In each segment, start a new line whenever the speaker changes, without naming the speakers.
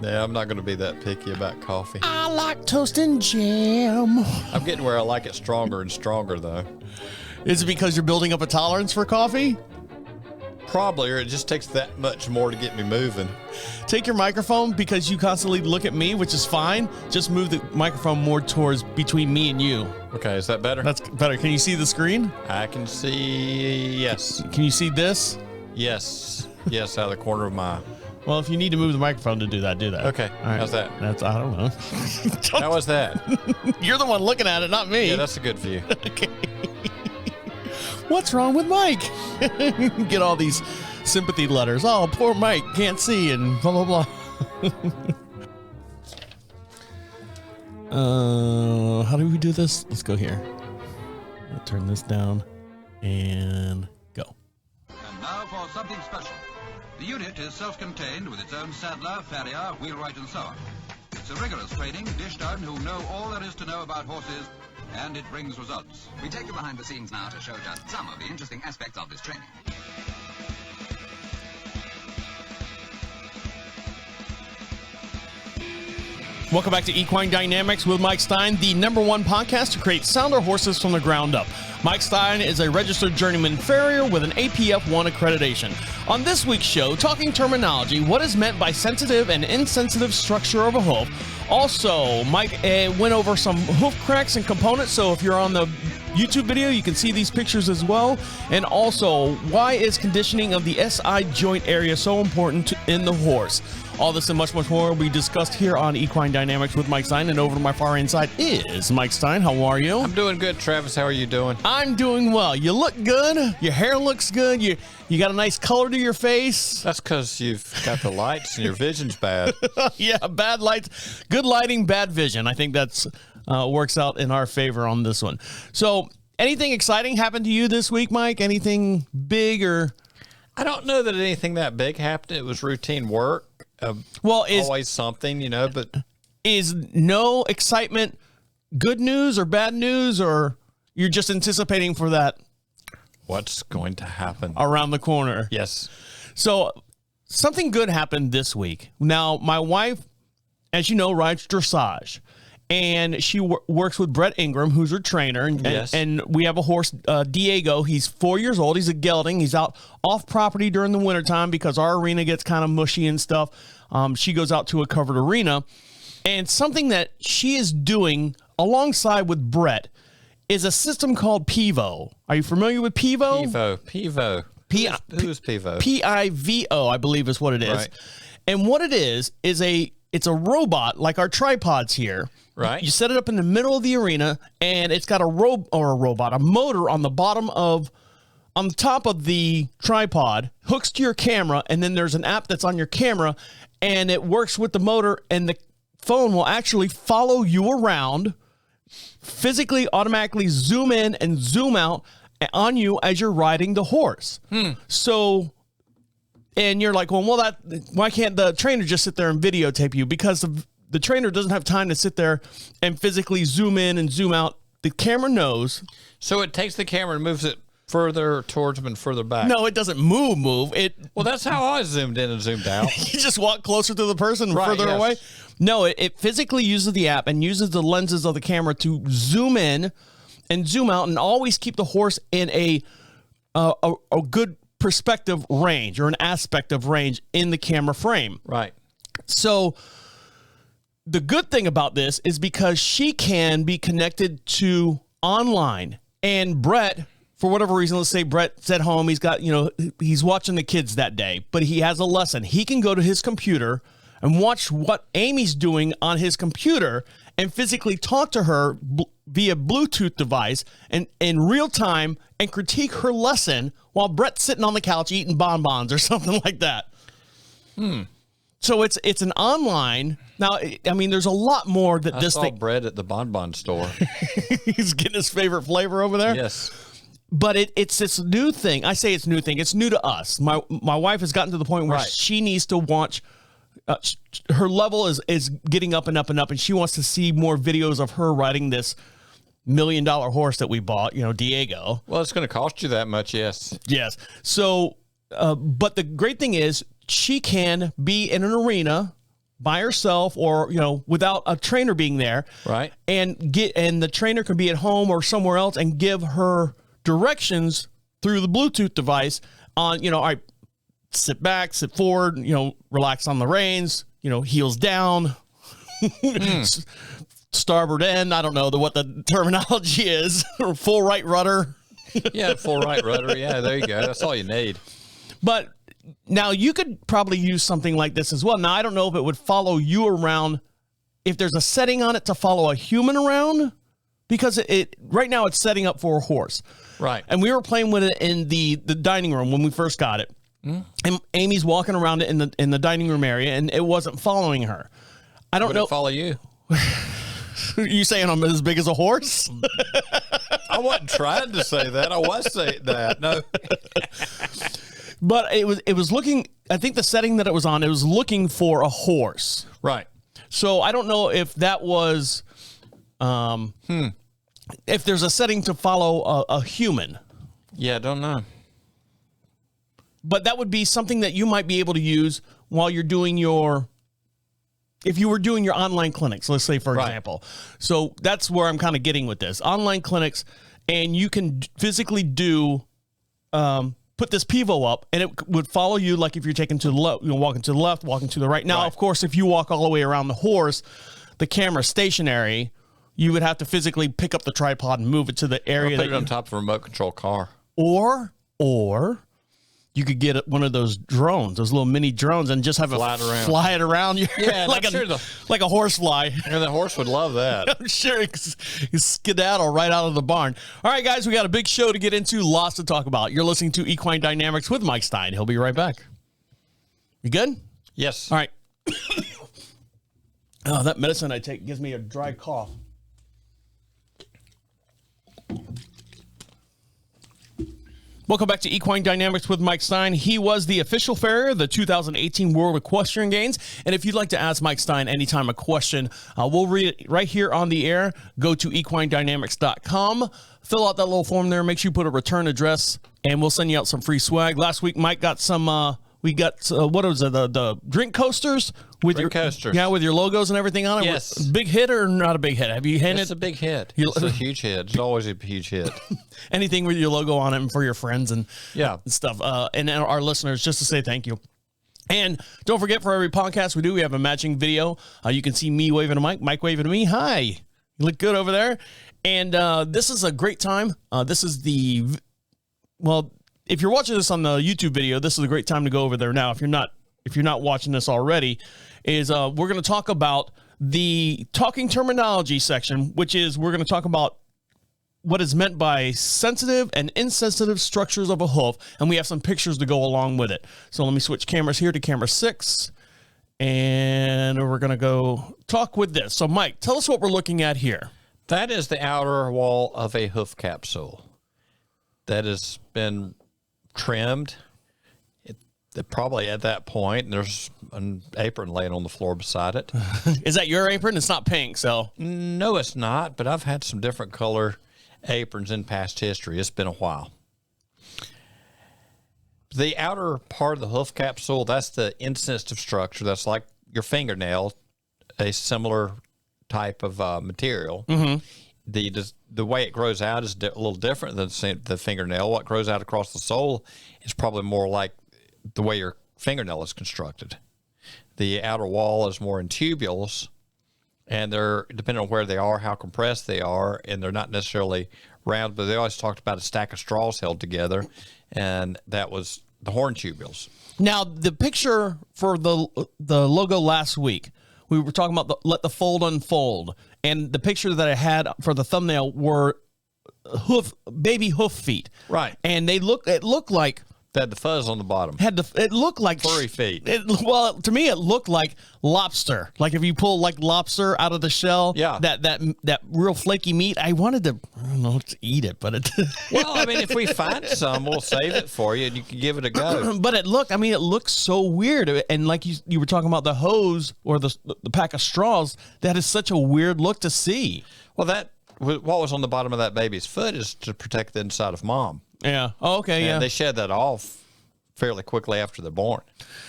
Yeah, I'm not going to be that picky about coffee.
I like toast and jam.
I'm getting where I like it stronger and stronger, though.
Is it because you're building up a tolerance for coffee?
Probably, or it just takes that much more to get me moving.
Take your microphone, because you constantly look at me, which is fine. Just move the microphone more towards between me and you.
Okay, is that better?
That's better. Can you see the screen?
I can see, yes.
Can you see this?
Yes. Yes, out of the corner of my...
Well, if you need to move the microphone to do that, do that.
Okay,
all right.
How's that?
I don't know.
How was that?
You're the one looking at it, not me.
Yeah, that's a good view.
Okay. What's wrong with Mike? Get all these sympathy letters. Oh, poor Mike, can't see, and blah, blah, blah. How do we do this? Let's go here. I'll turn this down and go.
And now for something special. The unit is self-contained with its own saddler, farrier, wheelwright and so on. It's a rigorous training dished out who know all there is to know about horses, and it brings results.
We take you behind the scenes now to show just some of the interesting aspects of this training.
Welcome back to Equine Dynamics with Mike Stine, the #1 podcast to create sounder horses from the ground up. Mike Stine is a registered journeyman farrier with an APF1 accreditation. On this week's show, talking terminology, what is meant by sensitive and insensitive structure of a hoof. Also, Mike went over some hoof cracks and components, so if you're on the YouTube video, you can see these pictures as well. And also, why is conditioning of the SI joint area so important in the horse? All this and much, much more will be discussed here on Equine Dynamics with Mike Stine. And over to my far inside is Mike Stine. How are you?
I'm doing good, Travis. How are you doing?
I'm doing well. You look good. Your hair looks good. You got a nice color to your face.
That's because you've got the lights and your vision's bad.
Yeah, bad lights. Good lighting, bad vision. I think that's works out in our favor on this one. So, anything exciting happened to you this week, Mike? Anything big or...
I don't know that anything that big happened. It was routine work. Always something, you know, but...
Is no excitement good news or bad news, or you're just anticipating for that?
What's going to happen?
Around the corner.
Yes.
So, something good happened this week. Now, my wife, as you know, rides dressage. And she works with Brett Ingram, who's her trainer.
Yes.
And we have a horse, Diego. He's 4 years old. He's a gelding. He's out off property during the wintertime because our arena gets kind of mushy and stuff. She goes out to a covered arena. And something that she is doing alongside with Brett is a system called Pivo. Are you familiar with Pivo?
Pivo. Who's Pivo?
Pivo, I believe is what it is.
Right.
And what it is it's a robot like our tripods here.
Right.
You set it up in the middle of the arena, and it's got a motor on the on the top of the tripod, hooks to your camera, and then there's an app that's on your camera, and it works with the motor, and the phone will actually follow you around, physically, automatically zoom in and zoom out on you as you're riding the horse. So... And you're like, well, why can't the trainer just sit there and videotape you? Because the trainer doesn't have time to sit there and physically zoom in and zoom out. The camera knows.
So it takes the camera and moves it further towards them and further back.
No, it doesn't move.
Well, that's how I zoomed in and zoomed out.
You just walk closer to the person and
Right,
further
yes.
away. No, it physically uses the app and uses the lenses of the camera to zoom in and zoom out and always keep the horse in a good perspective range or an aspect of range in the camera frame.
Right.
So the good thing about this is because she can be connected to online, and Brett, for whatever reason, let's say Brett's at home, he's watching the kids that day, but he has a lesson. He can go to his computer and watch what Amy's doing on his computer and physically talk to her via Bluetooth device and in real time and critique her lesson while Brett's sitting on the couch eating bonbons or something like that. So it's an online. Now, I mean, there's a lot more that
I saw bread at the bonbon store.
He's getting his favorite flavor over there.
Yes.
But it's this new thing. I say it's new thing. It's new to us. My wife has gotten to the point where
Right.
she needs to watch. Her level is getting up and up and up, and she wants to see more videos of her riding this $1 million horse that we bought, Diego.
Well, it's going to cost you that much, yes.
Yes. So, but the great thing is she can be in an arena by herself or, without a trainer being there.
Right.
And the trainer could be at home or somewhere else and give her directions through the Bluetooth device on, all right, sit back, sit forward, relax on the reins, heels down, starboard end. I don't know what the terminology is. Full right rudder.
Yeah, full right rudder. Yeah, there you go. That's all you need.
But now you could probably use something like this as well. Now, I don't know if it would follow you around, if there's a setting on it to follow a human around, because it right now it's setting up for a horse.
Right.
And we were playing with it in the dining room when we first got it. And Amy's walking around it in the dining room area, and it wasn't following her. I don't know.
Would it follow you?
You saying I'm as big as a horse?
I wasn't trying to say that. I was saying that. No.
But it was looking, I think the setting that it was on, it was looking for a horse.
Right.
So I don't know if that was, if there's a setting to follow a human.
Yeah, I don't know.
But that would be something that you might be able to use while you're doing if you were doing your online clinics, let's say, for example. So that's where I'm kind of getting with this. Online clinics, and you can physically put this Pivo up, and it would follow you like if you're taking to the left, walking to the left, walking to the right. Now, of course, if you walk all the way around the horse, the camera's stationary, you would have to physically pick up the tripod and move it to the area.
Or put it on top of a remote control car.
Or you could get one of those drones, those little mini drones, and just have it fly it around you.
Yeah,
like a horse fly.
Yeah, the horse would love that.
I'm sure it's skedaddle right out of the barn. All right, guys, we got a big show to get into, lots to talk about. You're listening to Equine Dynamics with Mike Stine. He'll be right back. You good?
Yes.
All right. Oh, that medicine I take gives me a dry cough. Welcome back to Equine Dynamics with Mike Stine. He was the official farrier of the 2018 World Equestrian Games. And if you'd like to ask Mike Stine anytime a question, we'll read it right here on the air. Go to equinedynamics.com. Fill out that little form there. Make sure you put a return address, and we'll send you out some free swag. Last week, Mike got some... what was it? The drink coasters with
drink coasters.
Yeah, with your logos and everything on it.
Yes.
Big hit or not a big hit? Have you handed?
It's a big hit. It's a huge hit. It's always a huge hit.
Anything with your logo on it and for your friends and stuff. And our listeners, just to say thank you. And don't forget, for every podcast we have a matching video. You can see me waving to Mike, Mike waving to me. Hi. You look good over there. And this is a great time. This is if you're watching this on the YouTube video, this is a great time to go over there now. If you're not watching this already, we're going to talk about the talking terminology section, which is we're going to talk about what is meant by sensitive and insensitive structures of a hoof, and we have some pictures to go along with it. So let me switch cameras here to camera 6, and we're going to go talk with this. So Mike, tell us what we're looking at here.
That is the outer wall of a hoof capsule that has been trimmed. Probably at that point, there's an apron laying on the floor beside it.
Is that your apron? It's not pink, so.
No, it's not, but I've had some different color aprons in past history. It's been a while. The outer part of the hoof capsule, that's the insensitive structure. That's like your fingernail, a similar type of material. Mm-hmm. The way it grows out is a little different than the fingernail. What grows out across the sole is probably more like the way your fingernail is constructed. The outer wall is more in tubules, and they're, depending on where they are, how compressed they are, and they're not necessarily round, but they always talked about a stack of straws held together, and that was the horn tubules.
Now, the picture for the logo last week, we were talking about let the fold unfold, and the picture that I had for the thumbnail were baby hoof feet.
Right.
And it looked like
they had the fuzz on the bottom.
It looked like
furry feet.
To me, it looked like lobster. Like if you pull like lobster out of the shell, that real flaky meat. I wanted to, to eat it, but it.
Well, I mean, if we find some, we'll save it for you, and you can give it a go.
But it looked so weird, and like you were talking about the hose or the pack of straws. That is such a weird look to see.
Well, what was on the bottom of that baby's foot is to protect the inside of mom.
Yeah. Oh, okay.
And
yeah.
they shed that off fairly quickly after they're born.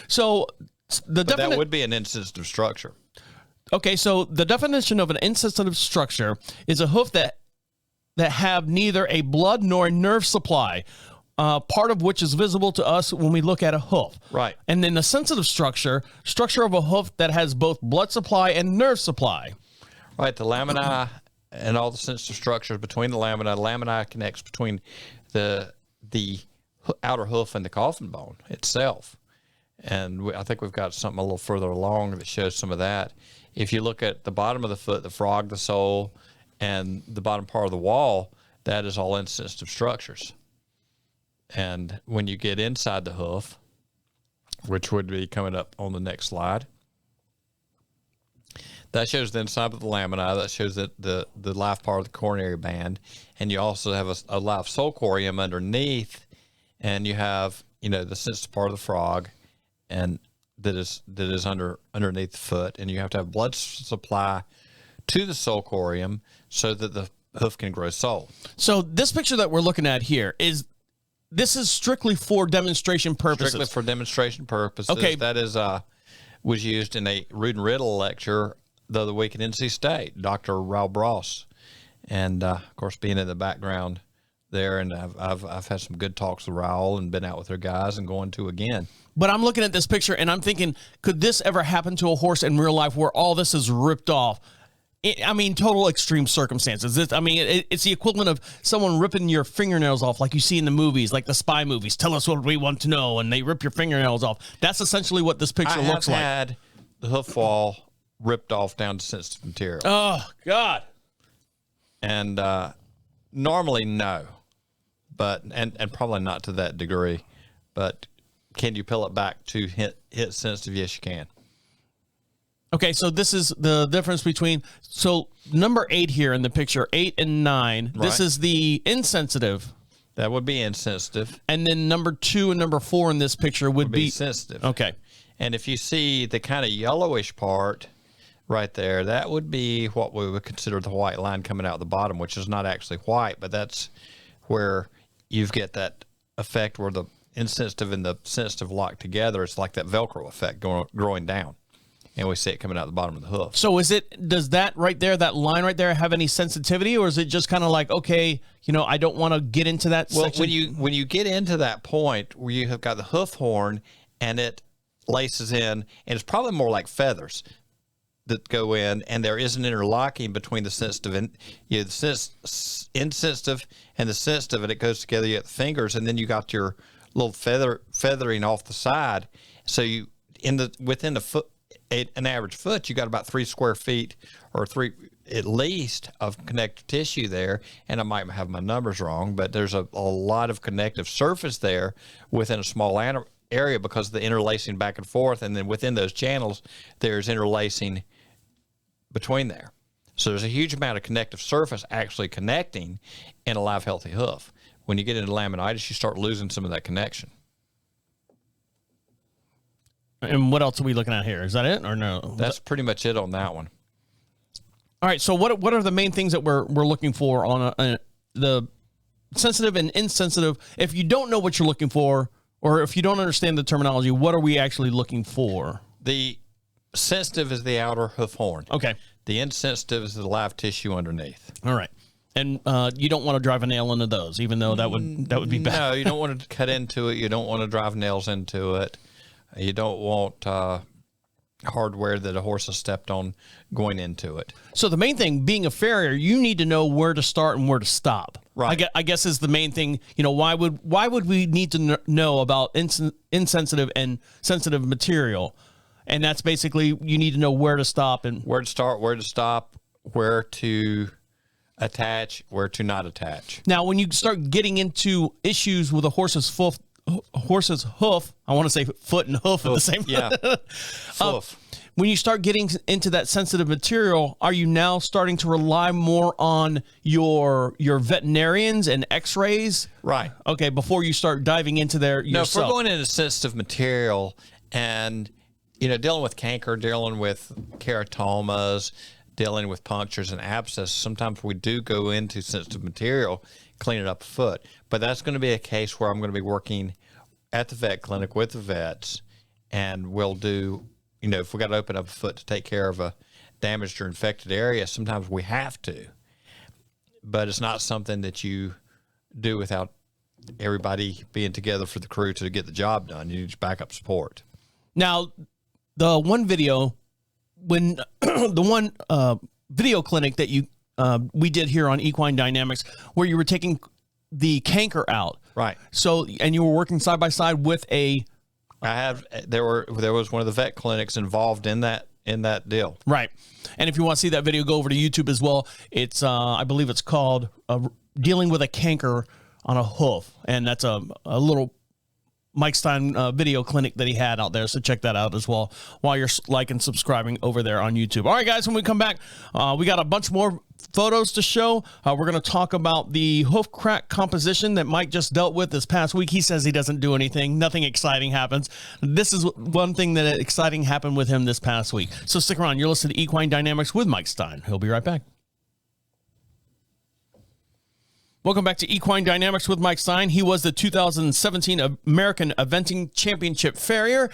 So
That would be an insensitive structure.
Okay, so the definition of an insensitive structure is a hoof that have neither a blood nor a nerve supply, part of which is visible to us when we look at a hoof.
Right.
And then the sensitive structure of a hoof that has both blood supply and nerve supply.
Right, the lamina and all the sensitive structures between the lamina connects between the outer hoof and the coffin bone itself. And I think we've got something a little further along that shows some of that. If you look at the bottom of the foot, the frog, the sole, and the bottom part of the wall, that is all insensitive structures. And when you get inside the hoof, which would be coming up on the next slide, that shows the inside of the lamina. That shows that the life part of the coronary band. And you also have a life sulcorium underneath, and you have, the sensitive part of the frog, and that is underneath the foot, and you have to have blood supply to the sulcorium so that the hoof can grow sole.
So this picture that we're looking at here is strictly for demonstration purposes.
Strictly for demonstration purposes.
Okay.
That is was used in a Root and Riddle lecture the other week at NC State, Dr. Raul Bross, and of course being in the background there, and I've had some good talks with Raul and been out with their guys and going to again.
But I'm looking at this picture and I'm thinking, could this ever happen to a horse in real life where all this is ripped off? Total extreme circumstances. It's the equivalent of someone ripping your fingernails off like you see in the movies, like the spy movies. Tell us what we want to know, and they rip your fingernails off. That's essentially what this picture looks like.
I have had the hoof wall ripped off down to sensitive material.
Oh, God.
And normally, no. But and probably not to that degree. But can you peel it back to hit sensitive? Yes, you can.
Okay, so this is the difference between, number 8 here in the picture, 8 and 9,
Right.
This is the insensitive.
That would be insensitive.
And then number 2 and number 4 in this picture would be
sensitive.
Okay.
And if you see the kind of yellowish part right there, that would be what we would consider the white line coming out the bottom, which is not actually white, but that's where you get that effect where the insensitive and the sensitive lock together. It's like that Velcro effect growing down. And we see it coming out the bottom of the hoof.
So does that right there, that line right there, have any sensitivity, or is it just kind of like, okay, I don't want to get into that section?
When you get into that point where you have got the hoof horn and it laces in, and it's probably more like feathers that go in, and there is an interlocking between the sensitive and the insensitive and the sensitive, and it goes together. You got the fingers, and then you got your little feathering off the side. So within the foot. An average foot, you got about 3 square feet or 3 at least of connective tissue there. And I might have my numbers wrong, but there's a lot of connective surface there within a small area because of the interlacing back and forth. And then within those channels, there's interlacing between there. So there's a huge amount of connective surface actually connecting in a live, healthy hoof. When you get into laminitis, you start losing some of that connection.
And what else are we looking at here? Is that it or no?
That's pretty much it on that one.
All right. So what are the main things that we're looking for on the sensitive and insensitive? If you don't know what you're looking for, or if you don't understand the terminology, what are we actually looking for?
The sensitive is the outer hoof horn.
Okay.
The insensitive is the live tissue underneath.
All right. And you don't want to drive a nail into those, even though that would be bad.
No, you don't want to cut into it. You don't want to drive nails into it. You don't want hardware that a horse has stepped on going into it.
So the main thing, being a farrier, you need to know where to start and where to stop.
Right.
I guess is the main thing. Why would we need to know about insensitive and sensitive material? And that's basically, you need to know where to stop and
where to start, where to stop, where to attach, where to not attach.
Now, when you start getting into issues with a horse's hoof, I want to say foot and hoof at the same time.
Yeah. Hoof.
When you start getting into that sensitive material, are you now starting to rely more on your veterinarians and x-rays?
Right.
Okay, before you start diving into there yourself.
No, if we're going into sensitive material and, dealing with canker, dealing with keratomas, dealing with punctures and abscesses, sometimes we do go into sensitive material, cleaning up a foot. But that's going to be a case where I'm going to be working at the vet clinic with the vets and we'll do, if we got to open up a foot to take care of a damaged or infected area, sometimes we have to. But it's not something that you do without everybody being together for the crew to get the job done. You need backup support.
Now, the one video, when the one video clinic that we did here on Equine Dynamics, where you were taking the canker out,
right?
So, and you were working side by side with there was one of the vet clinics involved in that deal, right? And if you want to see that video, go over to YouTube as well. It's I believe it's called "Dealing with a Canker on a Hoof," and that's a little Mike Stine video clinic that he had out there. So check that out as well while you're liking, subscribing over there on YouTube. All right, guys, when we come back, we got a bunch more photos to show. We're going to talk about the hoof crack composition that Mike just dealt with this past week. He says he doesn't do anything. Nothing exciting happens. This is one thing that exciting happened with him this past week. So stick around. You're listening to Equine Dynamics with Mike Stine. He'll be right back. Welcome back to Equine Dynamics with Mike Stine. He was the 2017 American Eventing Championship Farrier.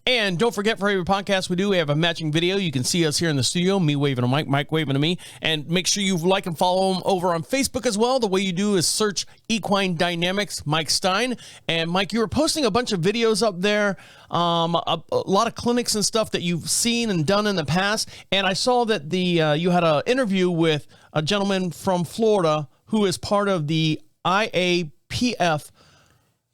And don't forget, for every podcast we do, we have a matching video. You can see us here in the studio, me waving to Mike, Mike waving to me. And make sure you like and follow him over on Facebook as well. The way you do is search Equine Dynamics Mike Stine. And Mike, you were posting a bunch of videos up there, a lot of clinics and stuff that you've seen and done in the past. And I saw that you had an interview with a gentleman from Florida who is part of the IAPF.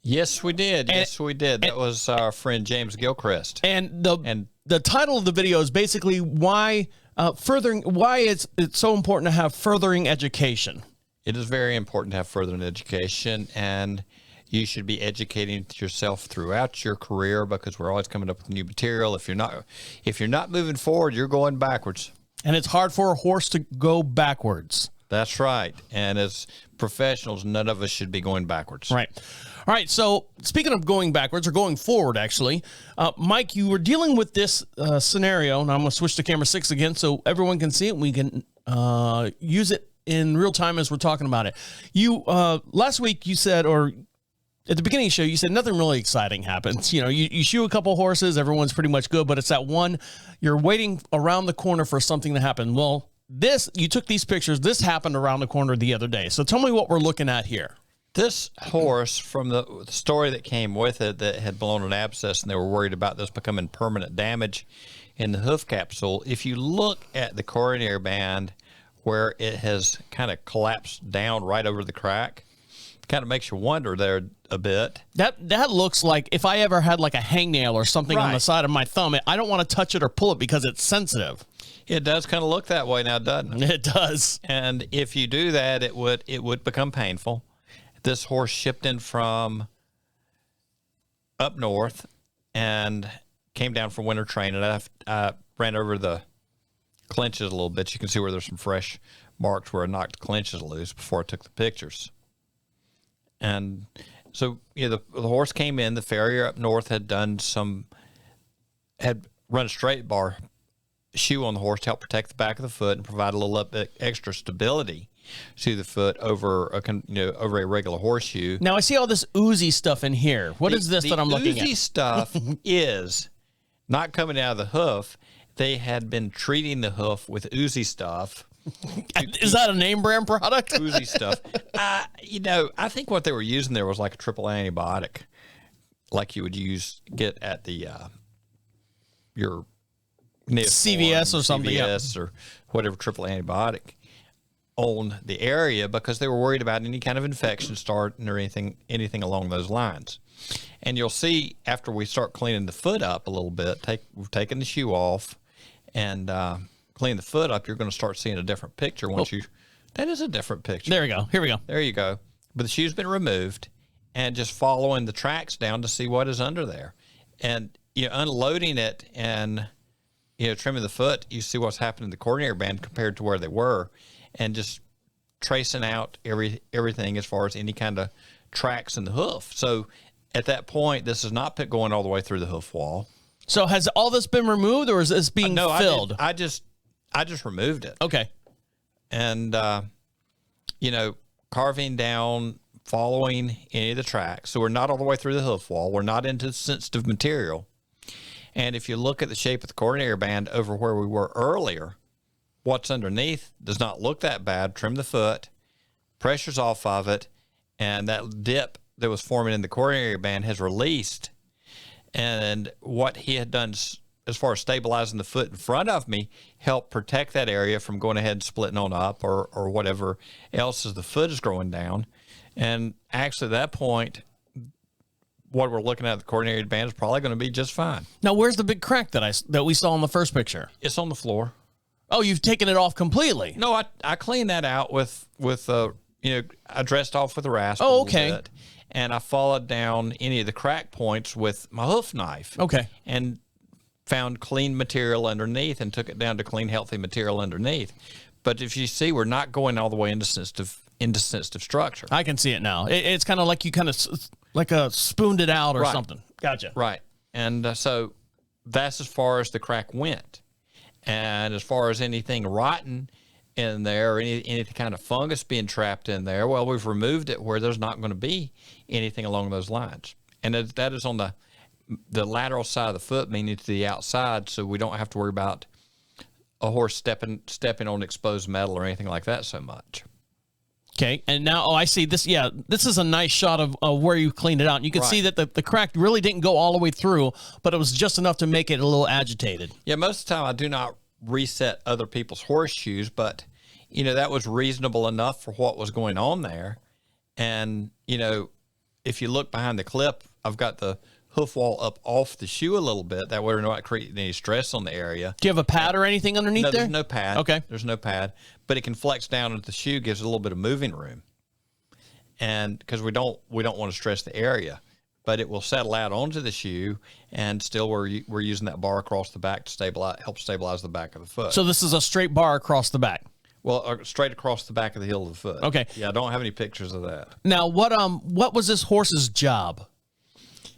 Yes, we did. That was our friend James Gilchrist.
And the title of the video is basically why it's so important to have furthering education.
It is very important to have furthering education, and you should be educating yourself throughout your career, because we're always coming up with new material. If you're not moving forward, you're going backwards.
And it's hard for a horse to go backwards.
That's right. And as professionals, none of us should be going backwards.
Right. All right. So speaking of going backwards, or going forward, actually, Mike, you were dealing with this scenario. And I'm going to switch to camera 6 again so everyone can see it. We can use it in real time as we're talking about it. You last week you said, or at the beginning of the show, you said nothing really exciting happens. You shoe a couple horses, everyone's pretty much good, but it's that one, you're waiting around the corner for something to happen. Well, you took these pictures. This happened around the corner the other day. So tell me what we're looking at here.
This horse, from the story that came with it, that had blown an abscess, and they were worried about this becoming permanent damage in the hoof capsule. If you look at the coronary band where it has kind of collapsed down right over the crack, kind of makes you wonder there a bit.
That looks like if I ever had like a hangnail or something on the side of my thumb, I don't want to touch it or pull it because it's sensitive.
It does kind of look that way now, doesn't it?
It does.
And if you do that, it would become painful. This horse shipped in from up north and came down for winter training. I ran over the clinches a little bit. You can see where there's some fresh marks where I knocked the clinches loose before I took the pictures. And so, the horse came in. The farrier up north had run a straight bar shoe on the horse to help protect the back of the foot and provide a little bit extra stability to the foot over a regular horseshoe.
Now I see all this Ooozy stuff in here. What is this that I'm looking at?
The Ooozy stuff is not coming out of the hoof. They had been treating the hoof with Ooozy stuff.
Is that a name brand product?
Ooozy stuff. I think what they were using there was like a triple antibiotic, like you would get at the your
CVS or something,
CVS or whatever triple antibiotic on the area, because they were worried about any kind of infection starting or anything along those lines. And you'll see after we start cleaning the foot up a little bit, we've taken the shoe off and clean the foot up, you're going to start seeing a different picture that is a different picture.
There we go. Here we go.
There you go. But the shoe's been removed, and just following the tracks down to see what is under there. And unloading it and trimming the foot, you see what's happening in the coronary band compared to where they were, and just tracing out everything as far as any kind of tracks in the hoof. So at that point, this is not going all the way through the hoof wall.
So has all this been removed, or is this being filled?
I just removed it.
Okay.
And, carving down, following any of the tracks. So we're not all the way through the hoof wall. We're not into sensitive material. And if you look at the shape of the coronary band over where we were earlier, what's underneath does not look that bad. Trim the foot, pressure's off of it, and that dip that was forming in the coronary band has released. And what he had done as far as stabilizing the foot in front of me helped protect that area from going ahead and splitting on up or whatever else as the foot is growing down. And actually at that point, what we're looking at the coronary band is probably going to be just fine.
Now, where's the big crack that we saw in the first picture?
It's on the floor.
Oh, you've taken it off completely.
No, I cleaned that out with I dressed off with a rasp.
Oh, okay.
Bit, and I followed down any of the crack points with my hoof knife.
Okay.
And found clean material underneath and took it down to clean, healthy material underneath. But if you see, we're not going all the way into sensitive structure.
I can see it now. It's kind of like you kind of spooned it out or something. Gotcha.
Right. And so that's as far as the crack went. And as far as anything rotten in there, or any kind of fungus being trapped in there, well, we've removed it where there's not going to be anything along those lines. And that is on the lateral side of the foot, meaning to the outside, so we don't have to worry about a horse stepping on exposed metal or anything like that so much.
Okay, and now, I see this. Yeah, this is a nice shot of where you cleaned it out. And you can see that the crack really didn't go all the way through, but it was just enough to make it a little agitated.
Yeah, most of the time I do not reset other people's horseshoes, but, that was reasonable enough for what was going on there. And, if you look behind the clip, I've got the hoof wall up off the shoe a little bit. That way we're not creating any stress on the area.
Do you have a pad or anything underneath there?
No, there's no pad.
Okay.
There's no pad, but it can flex down into the shoe, gives it a little bit of moving room. And because we don't want to stress the area, but it will settle out onto the shoe, and still we're using that bar across the back to help stabilize the back of the foot.
So this is a straight bar across the back.
Well, straight across the back of the heel of the foot.
Okay.
Yeah, I don't have any pictures of that.
Now, what was this horse's job?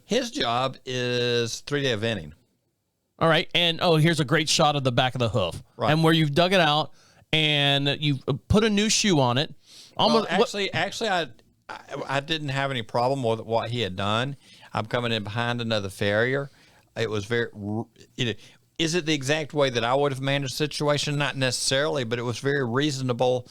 His job is 3-day eventing.
All right, and here's a great shot of the back of the hoof,
right,
and where you've dug it out and you've put a new shoe on it.
Almost. Well, actually, I didn't have any problem with what he had done. I'm coming in behind another farrier. It was very. Is it the exact way that I would have managed the situation? Not necessarily, but it was very reasonable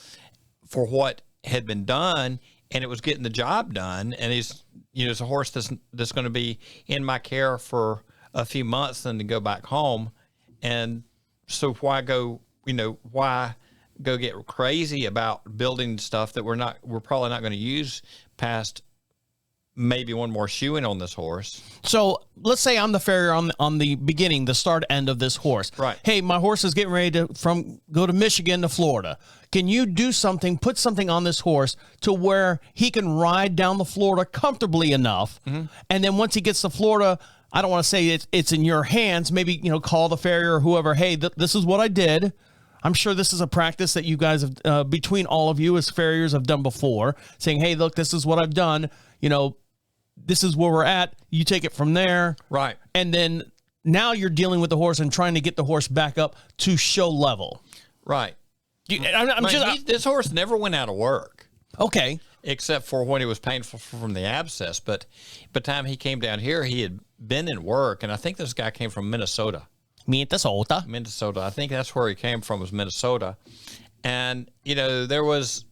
for what had been done, and it was getting the job done. And he's, it's a horse that's going to be in my care for a few months, then to go back home. And so why go get crazy about building stuff that we're probably not going to use past maybe one more shoeing on this horse.
So let's say I'm the farrier on the beginning, the start end of this horse.
Right.
Hey, my horse is getting ready to go to Michigan to Florida. Can you do something, put something on this horse to where he can ride down the Florida comfortably enough? Mm-hmm. And then once he gets to Florida, I don't want to say it's in your hands. Maybe, call the farrier or whoever. Hey, this is what I did. I'm sure this is a practice that you guys have, between all of you as farriers, have done before, saying, hey, look, this is what I've done. This is where we're at. You take it from there.
Right.
And then now you're dealing with the horse and trying to get the horse back up to show level.
Right.
This
horse never went out of work.
Okay.
Except for when he was painful from the abscess. But by the time he came down here, he had been in work. And I think this guy came from Minnesota. Minnesota. I think that's where he came from, was Minnesota. And, there was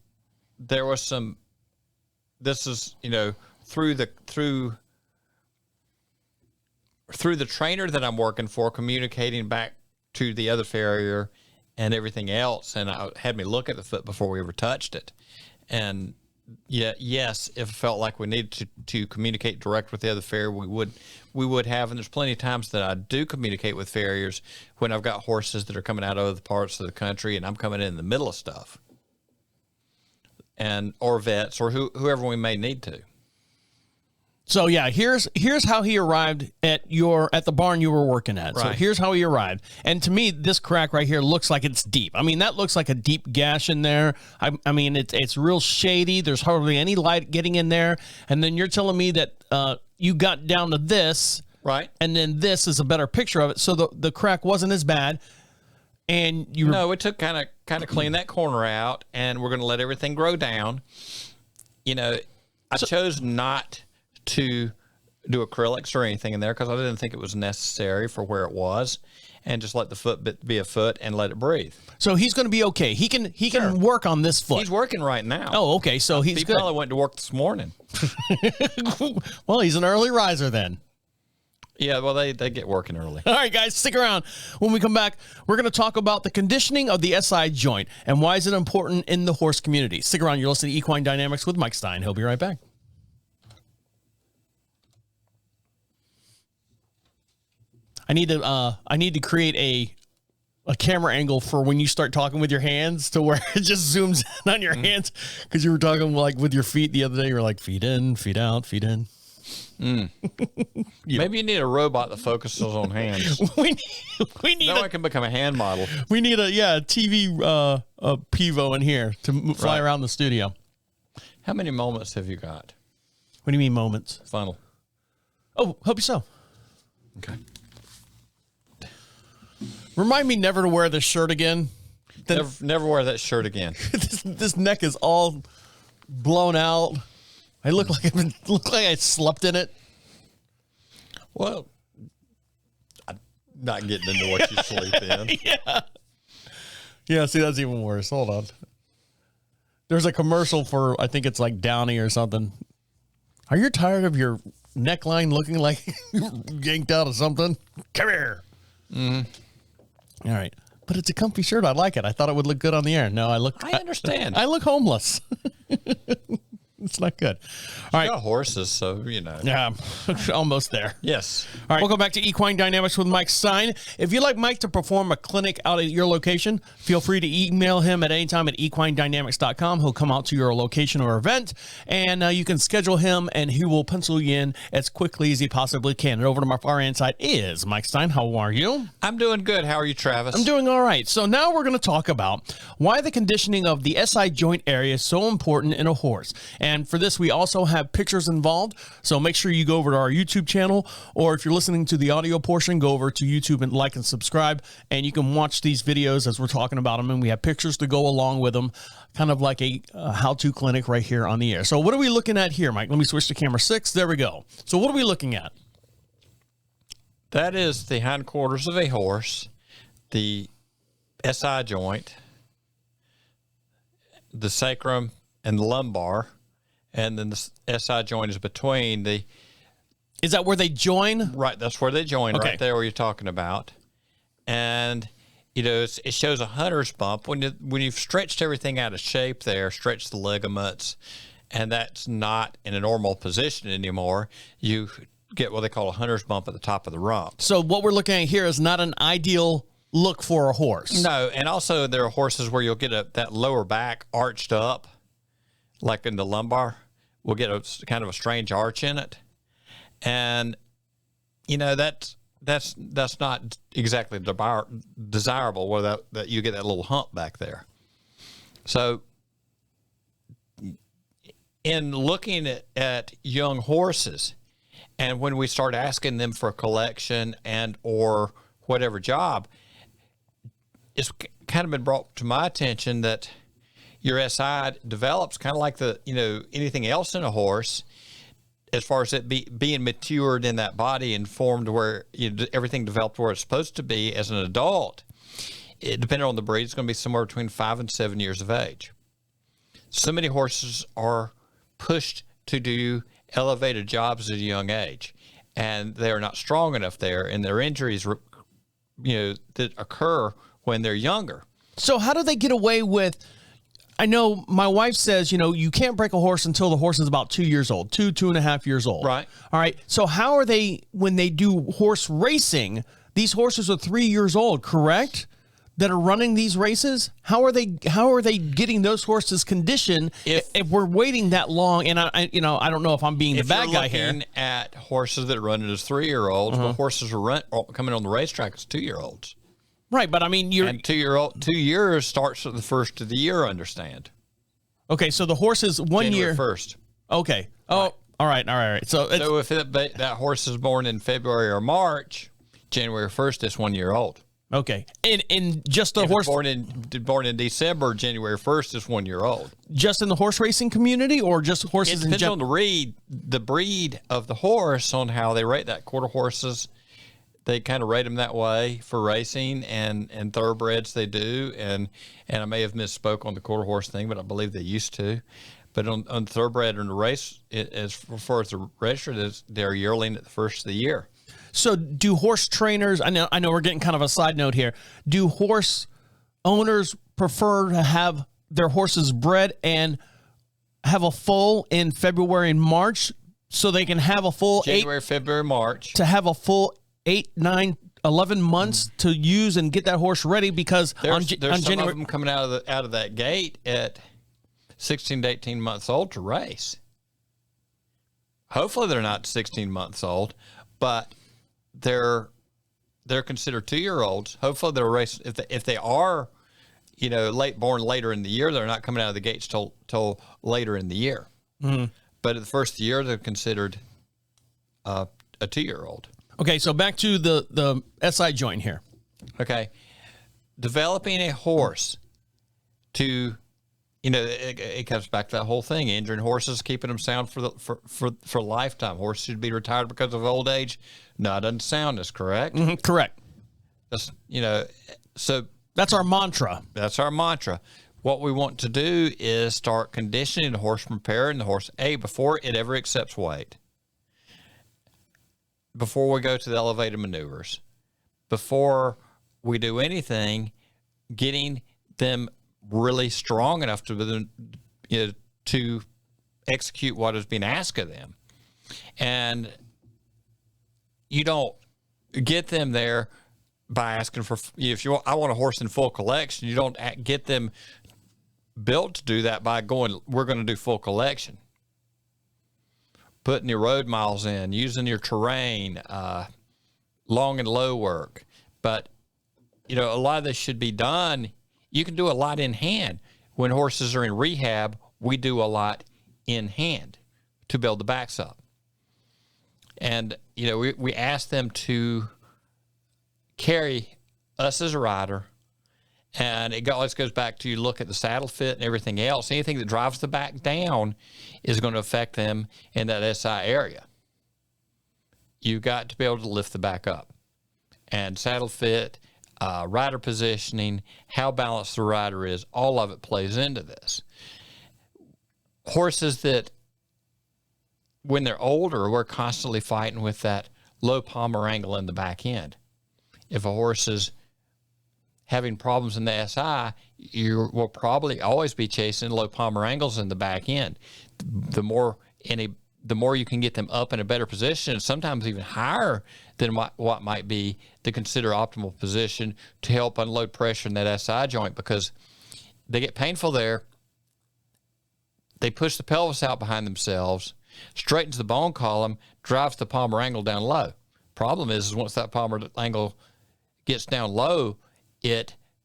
some, this is, through the trainer that I'm working for, communicating back to the other farrier and everything else, and I had me look at the foot before we ever touched it. And yes, if it felt like we needed to communicate direct with the other farrier, we would have. And there's plenty of times that I do communicate with farriers when I've got horses that are coming out of other parts of the country and I'm coming in the middle of stuff, or vets or whoever we may need to.
So yeah, here's how he arrived at the barn you were working at.
Right.
So here's how he arrived. And to me, this crack right here looks like it's deep. I mean, that looks like a deep gash in there. I mean, it's real shady. There's hardly any light getting in there. And then you're telling me that you got down to this.
Right.
And then this is a better picture of it. So the crack wasn't as bad. And
No, it took kind of clean that corner out, and we're going to let everything grow down. I chose not to do acrylics or anything in there because I didn't think it was necessary for where it was, and just let the foot be a foot and let it breathe.
So he's going to be okay. He can work on this foot.
He's working right now.
Oh, okay. So he's
he
good.
probably went to work this morning.
Well, he's an early riser then.
Yeah, well, they get working early.
All right, guys, stick around. When we come back, we're going to talk about the conditioning of the SI joint and why is it important in the horse community. Stick around. You're listening to Equine Dynamics with Mike Stine. He'll be right back. I need to create a camera angle for when you start talking with your hands to where it just zooms in on your hands, because you were talking like with your feet the other day. You were like feet in, feet out, feet in.
Maybe you need a robot that focuses on hands.
we need
Now I can become a hand model.
We need a TV a Pivo in here to fly around the studio.
How many moments have you got?
What do you mean moments?
Funnel.
Oh, hope you so.
Okay.
Remind me never to wear this shirt again.
Never wear that shirt again.
this neck is all blown out. I look like I slept in it.
Well, I'm not getting into what you sleep in.
Yeah, see, that's even worse. Hold on. There's a commercial for, I think it's like Downy or something. Are you tired of your neckline looking like yanked out of something? Come here. Mm-hmm. All right. But it's a comfy shirt. I like it. I thought it would look good on the air. No, I understand. I look homeless. It's not good. All right.
Got horses, so you know.
Yeah, almost there.
Yes.
All right. Welcome back to Equine Dynamics with Mike Stine. If you'd like Mike to perform a clinic out at your location, feel free to email him at any time at equinedynamics.com. He'll come out to your location or event, and you can schedule him, and he will pencil you in as quickly as he possibly can. And over to my far hand side is Mike Stine. How are you?
I'm doing good. How are you, Travis?
I'm doing all right. So now we're going to talk about why the conditioning of the SI joint area is so important in a horse. And for this, we also have pictures involved. So make sure you go over to our YouTube channel, or if you're listening to the audio portion, go over to YouTube and like and subscribe, and you can watch these videos as we're talking about them. And we have pictures to go along with them, kind of like a how-to clinic right here on the air. So what are we looking at here, Mike? Let me switch to camera 6. There we go. So what are we looking at?
That is the hindquarters of a horse, the SI joint, the sacrum, and the lumbar. And then the SI joint is between the...
Is that where they join?
Right, that's where they join,
okay.
Right there where you're talking about. And, you know, it shows a hunter's bump. When you've stretched everything out of shape there, stretched the ligaments, and that's not in a normal position anymore, you get what they call a hunter's bump at the top of the rump.
So what we're looking at here is not an ideal look for a horse.
No, and also there are horses where you'll get that lower back arched up, like in the lumbar. We'll get a kind of a strange arch in it. And, you know, that's not exactly desirable where that you get that little hump back there. So in looking at young horses, and when we start asking them for a collection and or whatever job, it's kind of been brought to my attention that your SI develops kind of like anything else in a horse, as far as it being matured in that body and formed where everything developed where it's supposed to be as an adult. Depending on the breed, it's going to be somewhere between 5 and 7 years of age. So many horses are pushed to do elevated jobs at a young age, and they are not strong enough there, and their injuries, that occur when they're younger.
So how do they get away with? I know my wife says, you can't break a horse until the horse is about 2 years old, 2.5 years old.
Right.
All right. So how are they, when they do horse racing, these horses are 3 years old, correct? That are running these races? How are they getting those horses conditioned if we're waiting that long? And I don't know if I'm being the bad guy here.
If you're looking at horses that are running as 3-year-olds, but horses are coming on the racetrack as 2-year-olds.
Right, but I mean,
and 2 years starts at the first of the year. Understand?
Okay, so the horse is 1 year.
January 1st.
Okay. Oh, right. all right. So
if that horse is born in February or March, January 1st is 1 year old.
Okay. And just the
If
horse
it's born in December, January 1st is 1 year old.
just in the horse racing community, or just horses
It
in
depends on
general?
the breed of the horse, on how they rate that. Quarter horses, they kind of rate them that way for racing, and thoroughbreds they do. And I may have misspoke on the quarter horse thing, but I believe they used to. But on thoroughbred and the race, as far as the register, they're yearling at the first of the year.
So do horse trainers, I know we're getting kind of a side note here. Do horse owners prefer to have their horses bred and have a foal in February and March so they can have a full
January, February, March.
to have a full 8, 9, 11 months to use and get that horse ready? Because
There's some
January,
of them coming out of that gate at 16 to 18 months old to race. Hopefully they're not 16 months old, but they're considered 2-year-olds. Hopefully they're race. If they are, born later in the year, they're not coming out of the gates till later in the year. Mm-hmm. But at the first of the year, they're considered a 2-year-old.
okay, so back to the SI joint here.
Okay, developing a horse to, it comes back to that whole thing: injuring horses, keeping them sound for a lifetime. Horses should be retired because of old age, not unsoundness. Correct.
Mm-hmm, correct.
That's so
That's our mantra.
that's our mantra. What we want to do is start conditioning the horse, preparing the horse before it ever accepts weight, before we go to the elevated maneuvers, before we do anything, getting them really strong enough to execute what is being asked of them. And you don't get them there by asking for, I want a horse in full collection. You don't get them built to do that by going, we're going to do full collection. Putting your road miles in, using your terrain, long and low work. But, a lot of this should be done. You can do a lot in hand. When horses are in rehab, we do a lot in hand to build the backs up. And, we ask them to carry us as a rider. And it always goes back to, you look at the saddle fit and everything else. Anything that drives the back down is going to affect them in that SI area. You've got to be able to lift the back up. And saddle fit, rider positioning, how balanced the rider is, all of it plays into this. Horses that, when they're older, we're constantly fighting with that low palmar angle in the back end. If a horse is having problems in the SI, you will probably always be chasing low palmar angles in the back end. The more you can get them up in a better position, sometimes even higher than what might be the considered optimal position to help unload pressure in that SI joint, because they get painful there. They push the pelvis out behind themselves, straightens the bone column, drives the palmar angle down low. Problem is once that palmar angle gets down low,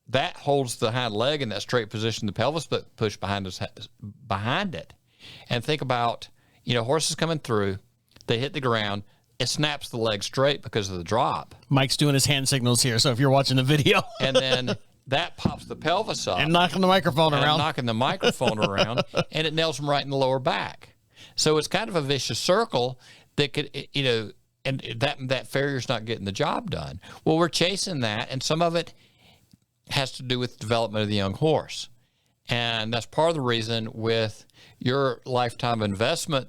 that holds the hind leg in that straight position, the pelvis but push behind it. And think about, horses coming through, they hit the ground, it snaps the leg straight because of the drop.
Mike's doing his hand signals here, so if you're watching the video.
And then that pops the pelvis up.
And knocking the microphone around.
And it nails them right in the lower back. So it's kind of a vicious circle that could, and that farrier's not getting the job done. Well, we're chasing that, and some of it has to do with the development of the young horse. And that's part of the reason with your lifetime investment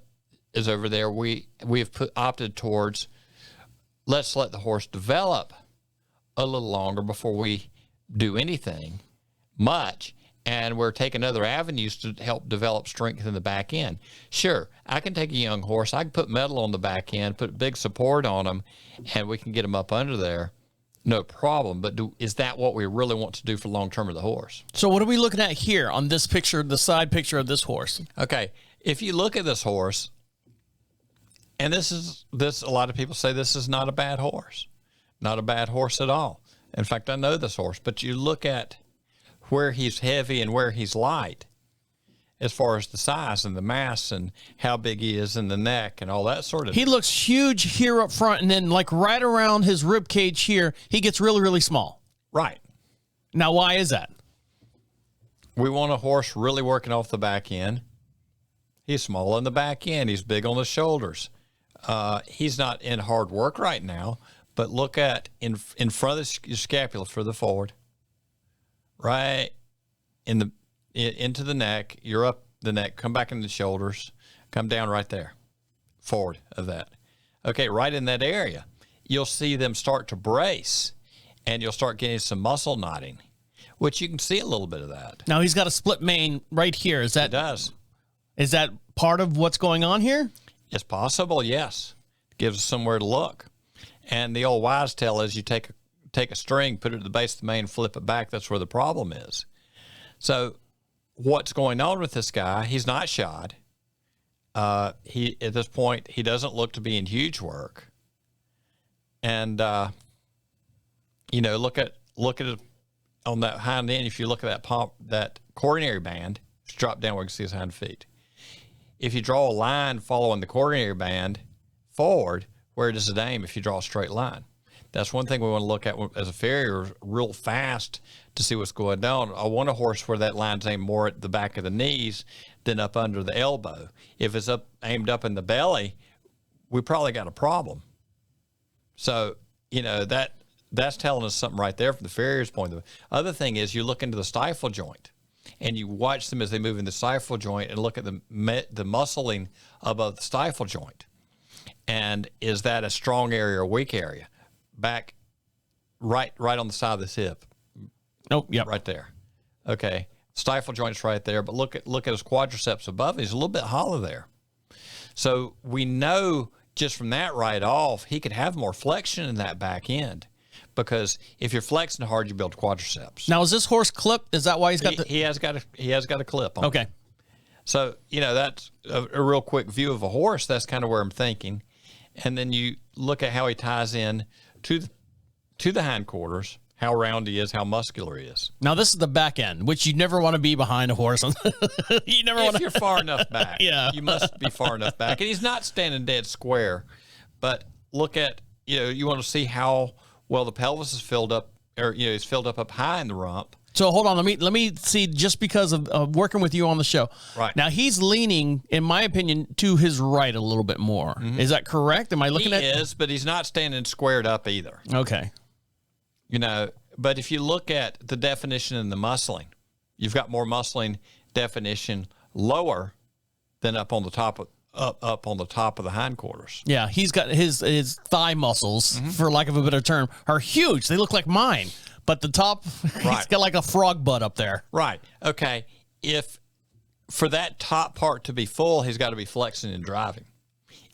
is over there. We have opted towards, let's let the horse develop a little longer before we do anything much. And we're taking other avenues to help develop strength in the back end. Sure, I can take a young horse, I can put metal on the back end, put big support on them, and we can get them up under there. No problem. But is that what we really want to do for long term of the horse?
So what are we looking at here on this picture, the side picture of this horse?
Okay, if you look at this horse, and this a lot of people say this is not a bad horse. Not a bad horse at all. In fact, I know this horse, but you look at where he's heavy and where he's light as far as the size and the mass and how big he is in the neck and all that sort of
He looks huge here up front, and then like right around his rib cage here, he gets really, really small.
Right.
Now, why is that?
We want a horse really working off the back end. He's small on the back end. He's big on the shoulders. He's not in hard work right now, but look at in front of your scapula further forward, right into the neck. You're up the neck, come back into the shoulders, come down right there, forward of that. Okay, right in that area, you'll see them start to brace, and you'll start getting some muscle knotting, which you can see a little bit of that.
Now, he's got a split mane right here. Is that
It does.
Is that part of what's going on here?
It's possible, yes. Gives us somewhere to look. And the old wise tale is you take a string, put it at the base of the mane, flip it back. That's where the problem is. So what's going on with this guy? He's not shod. He at this point, he doesn't look to be in huge work. And look at it on that hind end. If you look at that coronary band, just drop down where you can see his hind feet. If you draw a line following the coronary band forward, where does it aim if you draw a straight line? That's one thing we want to look at as a farrier real fast to see what's going on. I want a horse where that line's aimed more at the back of the knees than up under the elbow. If it's aimed up in the belly, we probably got a problem. So, that's telling us something right there from the farrier's point of view. Other thing is you look into the stifle joint, and you watch them as they move in the stifle joint and look at the muscling above the stifle joint. And is that a strong area or a weak area? Back, right on the side of this hip.
Nope. Yep.
Right there. Okay. Stifle joint's right there, but look at his quadriceps above. He's a little bit hollow there. So we know just from that right off, he could have more flexion in that back end. Because if you're flexing hard, you build quadriceps.
Now, is this horse clipped? Is that why he's got
he has got a clip on.
Okay.
So, that's a real quick view of a horse. That's kind of where I'm thinking. And then you look at how he ties in to the hindquarters, how round he is, how muscular he is.
Now, this is the back end, which you never want to be behind a horse.
If you're far enough back.
Yeah.
You must be far enough back. And he's not standing dead square. But look at, you want to see how well the pelvis is filled up, or, he's filled up high in the rump.
So hold on, let me see, just because of working with you on the show.
Right.
Now, he's leaning, in my opinion, to his right a little bit more. Mm-hmm. Is that correct? Am I looking at?
He is, but he's not standing squared up either.
Okay.
But if you look at the definition in the muscling, you've got more muscling definition lower than up on the top of the hindquarters.
Yeah, he's got his thigh muscles, for lack of a better term, are huge. They look like mine. But the top,
right.
He's got like a frog butt up there.
Right. Okay. If for that top part to be full, he's got to be flexing and driving.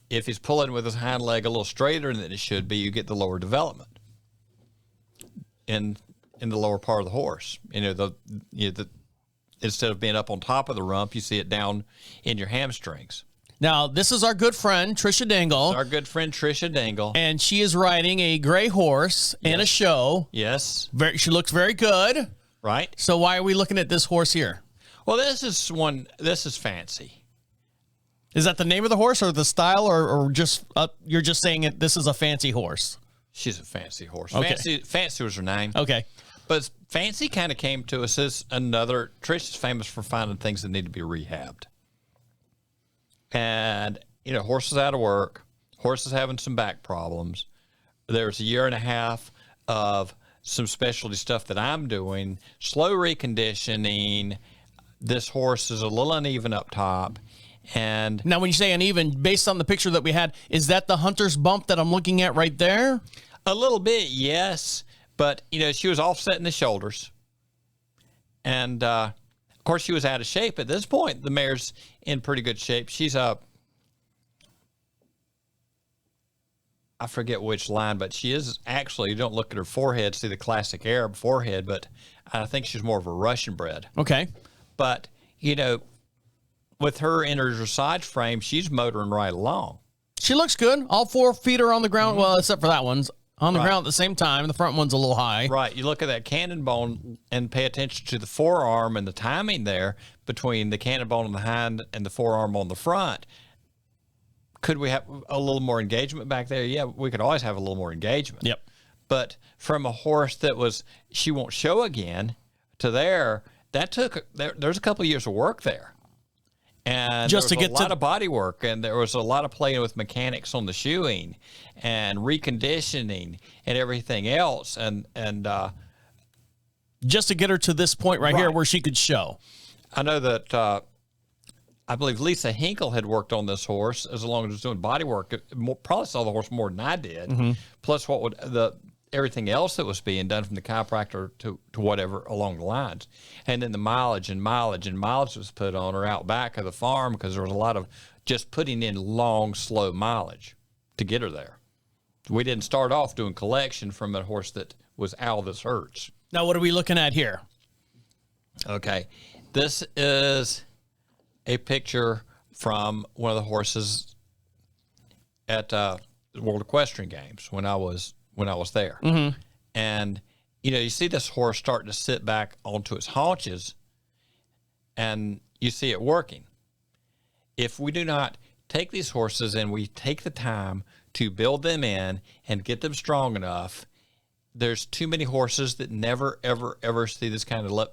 If he's pulling with his hind leg a little straighter than it should be, you get the lower development in the lower part of the horse. Instead of being up on top of the rump, you see it down in your hamstrings.
Now, this is our good friend, Trisha Dingle.
Our good friend, Trisha Dingle.
And she is riding a gray horse in a show.
Yes.
She looks very good.
Right.
So why are we looking at this horse here?
Well, this is fancy.
Is that the name of the horse or the style, or just you're just saying it? This is a fancy horse.
She's a fancy horse.
Okay.
Fancy was her name.
Okay.
But fancy kind of came to us as Trisha's famous for finding things that need to be rehabbed. And, horses out of work, horses having some back problems. There's a year and a half of some specialty stuff that I'm doing, slow reconditioning. This horse is a little uneven up top. And
now, when you say uneven, based on the picture that we had, is that the hunter's bump that I'm looking at right there?
A little bit, yes. But, she was offsetting the shoulders. And, of course, she was out of shape at this point. The mare's in pretty good shape. She's I forget which line, but she is actually, you don't look at her forehead, see the classic Arab forehead, but I think she's more of a Russian bred.
Okay.
But, with her in her dressage frame, she's motoring right along.
She looks good. All 4 feet are on the ground. Well, except for that one's on the ground at the same time. The front one's a little high.
Right. You look at that cannon bone and pay attention to the forearm and the timing there between the cannon bone on the hind and the forearm on the front. Could we have a little more engagement back there? Yeah, we could always have a little more engagement.
Yep.
But from a horse that was she won't show again to there's a couple of years of work there. And
Just
there
to
was
get
a lot of body work, and there was a lot of playing with mechanics on the shoeing and reconditioning and everything else. And
just to get her to this point right here
Right.
where she could show.
I know that I believe Lisa Hinkle had worked on this horse as long as it was doing body work. Probably saw the horse more than I did. Plus, everything else that was being done from the chiropractor to whatever along the lines, and then the mileage was put on her out back of the farm because there was a lot of just putting in long, slow mileage to get her there. We didn't start off doing collection from a horse that was Al This Hurts.
Now, what are we looking at here?
Okay, this is a picture from one of the horses at World Equestrian Games when I was there. And you see this horse starting to sit back onto its haunches, and you see it working. If we do not take these horses and we take the time to build them in and get them strong enough, there's too many horses that never, ever, ever see this kind of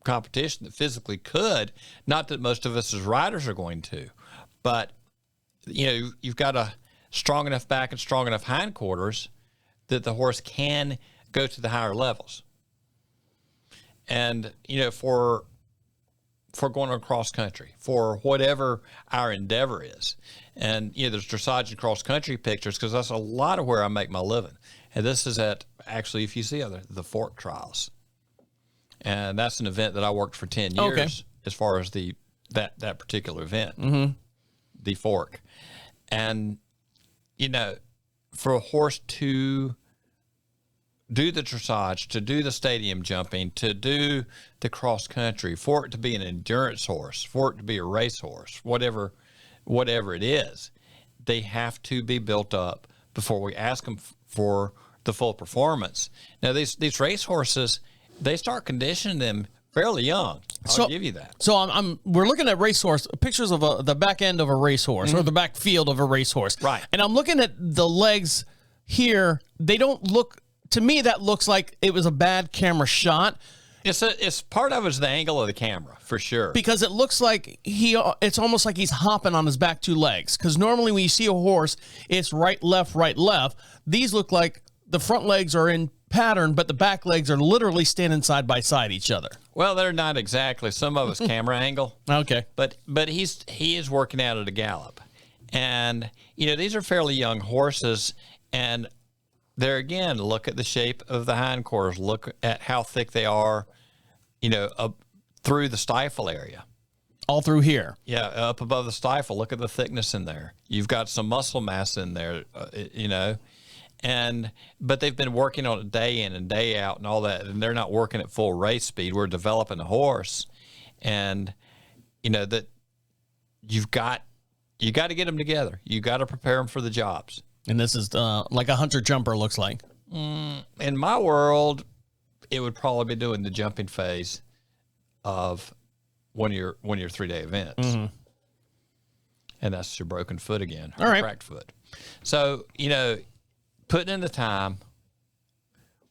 competition that physically could. Not that most of us as riders are going to, but you've got a strong enough back and strong enough hindquarters that the horse can go to the higher levels. And for going across country, for whatever our endeavor is, and there's dressage and cross country pictures because that's a lot of where I make my living. And this is actually, if you see the Fork Trials. And that's an event that I worked for 10 years as far as that particular event, the Fork. And, for a horse to do the dressage, to do the stadium jumping, to do the cross country, for it to be an endurance horse, for it to be a race horse, whatever it is, they have to be built up before we ask them for the full performance. Now, these race horses, they start conditioning them fairly young. I'll give you that.
So we're looking at racehorse pictures of the back end of a racehorse or the back field of a racehorse.
Right.
And I'm looking at the legs here. They don't look, to me, that looks like it was a bad camera shot.
It's part of it's the angle of the camera for sure.
Because it looks like it's almost like he's hopping on his back two legs. Because normally when you see a horse, it's right, left, right, left. These look like the front legs are in pattern, but the back legs are literally standing side by side each other.
Well, they're not exactly. Some of it's camera angle.
Okay.
But he is working out at a gallop. And, these are fairly young horses. And there again, look at the shape of the hindquarters. Look at how thick they are, up through the stifle area.
All through here.
Yeah, up above the stifle. Look at the thickness in there. You've got some muscle mass in there, But they've been working on it day in and day out and all that, and they're not working at full race speed. We're developing a horse, and that you got to get them together. You got to prepare them for the jobs.
And this is like a hunter jumper looks like.
In my world, it would probably be doing the jumping phase of one of your 3-day events, and that's your broken foot again,
all right,
cracked foot. So putting in the time,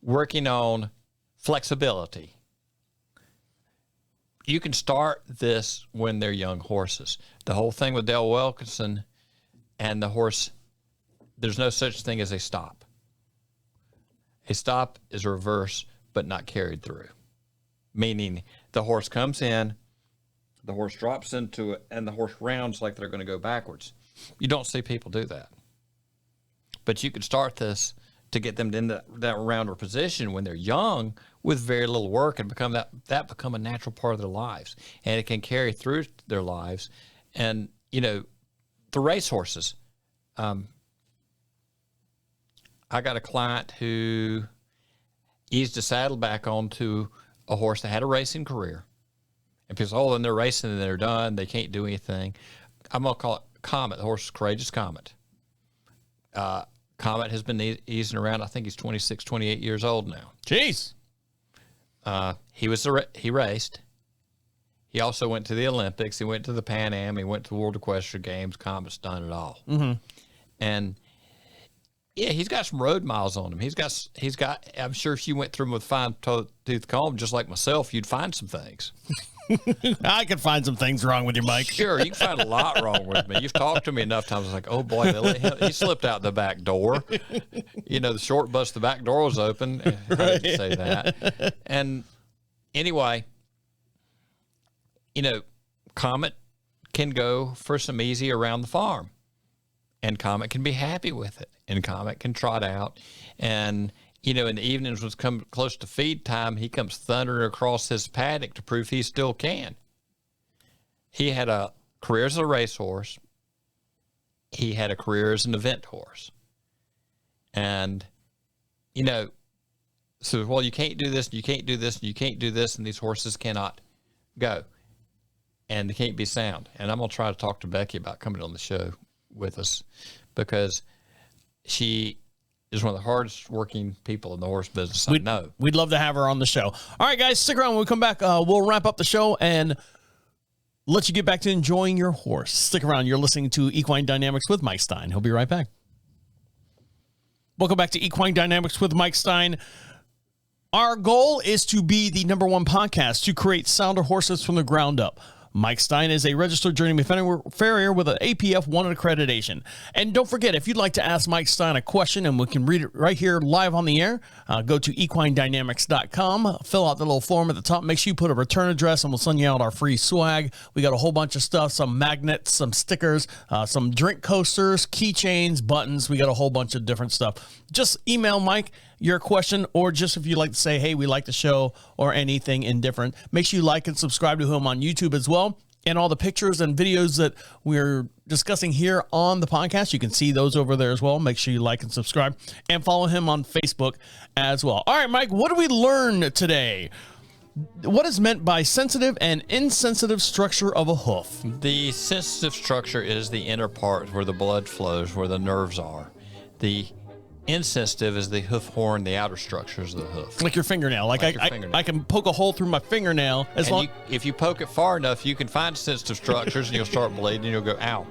working on flexibility. You can start this when they're young horses. The whole thing with Dale Wilkinson and the horse, there's no such thing as a stop. A stop is a reverse, but not carried through. Meaning the horse comes in, the horse drops into it, and the horse rounds like they're going to go backwards. You don't see people do that. But you could start this to get them in that rounder position when they're young with very little work and become a natural part of their lives. And it can carry through their lives. And, the race horses, I got a client who eased a saddle back onto a horse that had a racing career. And people say, then they're racing and they're done. They can't do anything. I'm going to call it Comet. The horse is Courageous Comet. Comet has been easing around. I think he's 26, 28 years old now.
Jeez.
He raced. He also went to the Olympics. He went to the Pan Am. He went to the World Equestrian Games. Comet's done it all. And Yeah, he's got some road miles on him. He's got. I'm sure if you went through him with fine-tooth comb, just like myself, you'd find some things.
I could find some things wrong with you, Mike.
Sure, you can find a lot wrong with me. You've talked to me enough times. Like, oh boy, he slipped out the back door. The short bus, the back door was open. I didn't say that. And anyway, Comet can go for some easy around the farm, and Comet can be happy with it, and Comet can trot out, and in the evenings when it's come close to feed time, he comes thundering across his paddock to prove he still can. He had a career as a racehorse. He had a career as an event horse. And, so, well, you can't do this, and you can't do this, and you can't do this, and these horses cannot go. And they can't be sound. And I'm going to try to talk to Becky about coming on the show with us, because she is one of the hardest working people in the horse business I know.
We'd love to have her on the show. All right, guys, stick around. When we come back, we'll wrap up the show and let you get back to enjoying your horse. Stick around. You're listening to Equine Dynamics with Mike Stine. He'll be right back. Welcome back to Equine Dynamics with Mike Stine. Our goal is to be the #1 podcast to create sounder horses from the ground up. Mike Stine is a registered journeyman farrier with an APF 1 accreditation. And don't forget, if you'd like to ask Mike Stine a question and we can read it right here live on the air, go to equinedynamics.com, fill out the little form at the top, make sure you put a return address, and we'll send you out our free swag. We got a whole bunch of stuff, some magnets, some stickers, some drink coasters, keychains, buttons. We got a whole bunch of different stuff. Just email Mike your question, or just if you'd like to say, hey, we like the show, or anything indifferent. Make sure you like and subscribe to him on YouTube as well. And all the pictures and videos that we're discussing here on the podcast, you can see those over there as well. Make sure you like and subscribe, and follow him on Facebook as well. All right, Mike, what did we learn today? What is meant by sensitive and insensitive structure of a hoof?
The sensitive structure is the inner part where the blood flows, where the nerves are. The insensitive is the hoof horn, the outer structures of the hoof.
Like your fingernail. I can poke a hole through my fingernail.
If you poke it far enough, you can find sensitive structures and you'll start bleeding and you'll go, ow.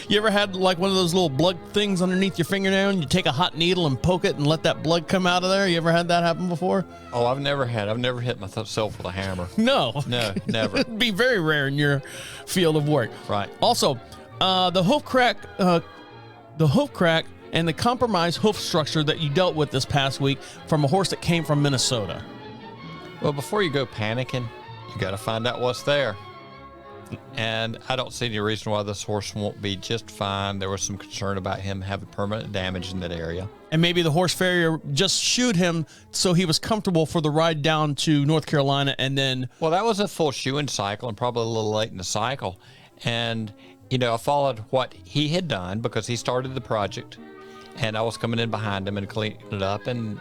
You ever had like one of those little blood things underneath your fingernail and you take a hot needle and poke it and let that blood come out of there? You ever had that happen before?
Oh, I've never hit myself with a hammer.
No,
never.
It'd be very rare in your field of work.
Right.
Also, the hoof crack and the compromised hoof structure that you dealt with this past week from a horse that came from Minnesota.
Well, before you go panicking, you got to find out what's there. And I don't see any reason why this horse won't be just fine. There was some concern about him having permanent damage in that area.
And maybe the horse farrier just shoed him so he was comfortable for the ride down to North Carolina, and then...
Well, that was a full shoeing cycle and probably a little late in the cycle. And, I followed what he had done because he started the project. And I was coming in behind him and cleaning it up. And,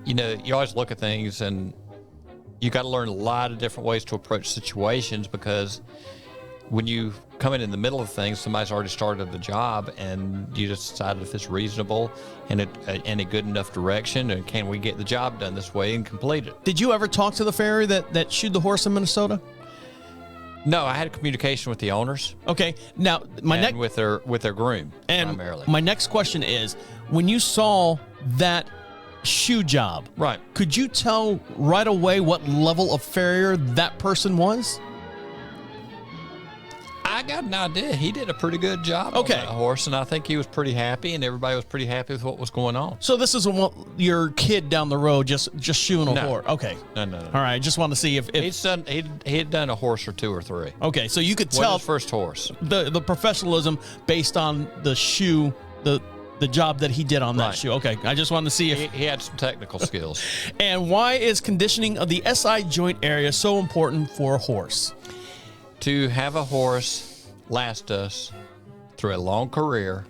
you always look at things and you got to learn a lot of different ways to approach situations, because when you come in the middle of things, somebody's already started the job and you just decided if it's reasonable and in a good enough direction, and can we get the job done this way and complete it.
Did you ever talk to the farrier that shoed the horse in Minnesota?
No, I had communication with the owners.
Okay, now
with their groom primarily.
My next question is, when you saw that shoe job,
right?
Could you tell right away what level of farrier that person was?
I got an idea. He did a pretty good job on that horse, and I think he was pretty happy, and everybody was pretty happy with what was going on.
So this is your kid down the road just shoeing a horse. Okay.
No.
All right. I just want to see if
he had done a horse or two or three.
Okay, so you could tell
his first horse
the professionalism based on the shoe, the job that he did on that shoe. Okay, I just wanted to see if
he had some technical skills.
And why is conditioning of the SI joint area so important for a horse?
To have a horse last us through a long career,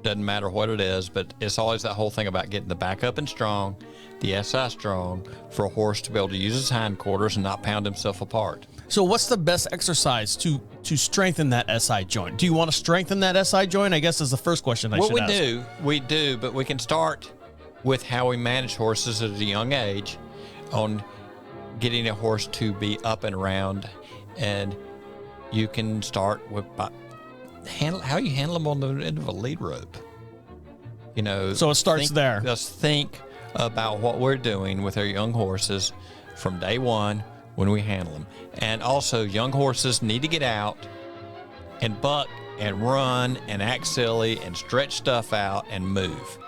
doesn't matter what it is, but it's always that whole thing about getting the back up and strong, the SI strong, for a horse to be able to use his hindquarters and not pound himself apart.
So what's the best exercise to strengthen that SI joint? Do you want to strengthen that SI joint? I guess is the first question I should ask.
We do, but we can start with how we manage horses at a young age on getting a horse to be up and around, and you can start with how you handle them on the end of a lead rope. You know,
So it starts there.
Just think about what we're doing with our young horses from day one when we handle them. And also, young horses need to get out and buck and run and act silly and stretch stuff out and move.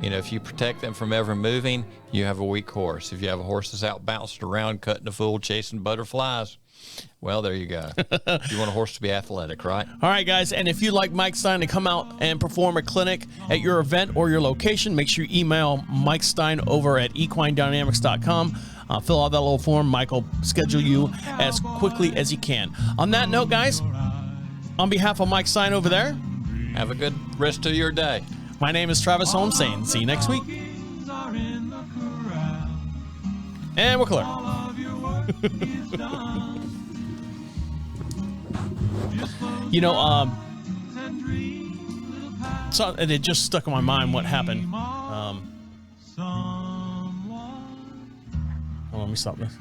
You know, if you protect them from ever moving, you have a weak horse. If you have a horse that's out bouncing around, cutting a fool, chasing butterflies, well, there you go. You want a horse to be athletic, right?
All right, guys. And if you'd like Mike Stine to come out and perform a clinic at your event or your location, make sure you email Mike Stine over at equinedynamics.com. Fill out that little form. Mike will schedule you as quickly as he can. On that note, guys, on behalf of Mike Stine over there,
Have a good rest of your day.
my name is Travis Holmes saying see you next week. And we're clear. You know, so it just stuck in my mind what happened. Hold on, let me stop this.